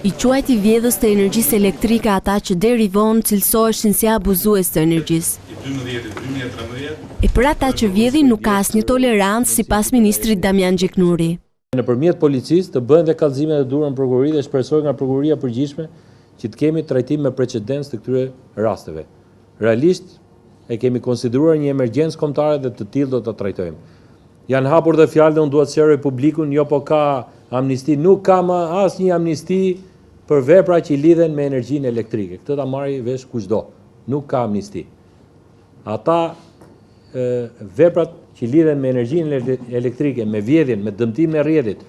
I quajti vjedhës të energjisë elektrike ata që deri vonë cilësoheshin si abuzues të energjisë. E për ata që vjedhin nuk ka asnjë tolerancë sipas ministrit Damian Gjeknuri. Nëpërmjet policisë të bëhen dhe kallëzimet e duhura në prokurori dhe shpresoj nga prokuroria e përgjithshme që të kemi trajtim me precedencë të këtyre rasteve. Realisht e kemi konsideruar një emergjencë kombëtare dhe të tillë do ta trajtojmë. Janë hapur dhe fjalë dhe unë dua të sqaroj publikun, jo po ka amnisti, nuk ka më asnjë amnisti për vepra që lidhen me energjinë elektrike. Këtë ta marrë vesh kushdo. Nuk ka amnisti. Ata veprat që lidhen me energjinë elektrike, me vjedhjen, me dëmtimin e rrjetit,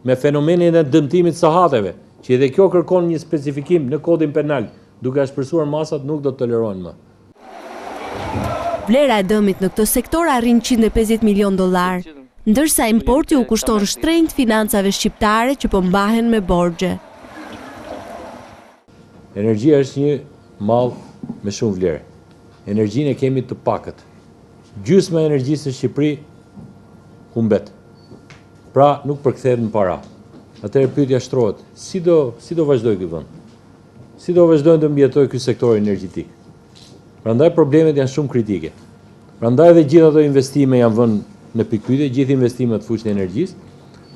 me fenomenin e dëmtimit të sahateve, që edhe kjo kërkon një specifikim në kodin penal, duke shpresuar masat, nuk do të tolerohen më. Vlera e dëmit në këtë sektor arrin $150 milion, ndërsa importi u kushton shtrenjtë financave shqiptare që po mbahen me borxhe. Energjia është një mall me shumë vlerë. Energjinë e kemi të pakët. Gjysma e energjisë në Shqipëri humbet. Pra nuk përkthehet në para. Atëherë pyetja shtrohet, si do vazhdojë ky vend? Si do vazhdojnë të mbijetojë ky sektor energjetik? Prandaj problemet janë shumë kritike. Prandaj edhe gjithë ato investime janë vënë në pikpyetje, gjithë investimet në fushën e energjisë.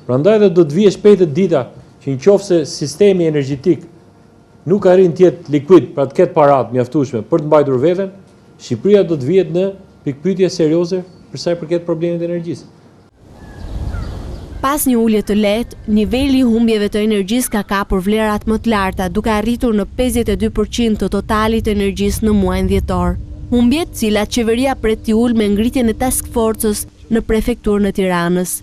Prandaj edhe do të vijë shpejt dita që nëse sistemi energjetik nuk arrin të jetë likuid, pra të ketë parat mjaftueshme për të mbajtur veten, Shqipëria do të vihet në pikpyetje serioze për sa i përket problemit të energjisë. Pas një ulje të lehtë, niveli i humbjeve të energjisë ka kapur vlerat më të larta, duke arritur në 52% të totalit të energjisë në muajin dhjetor. Humbjet, cilat qeveria pret t'i ulë me ngritjen e task force-s në prefekturën e Tiranës.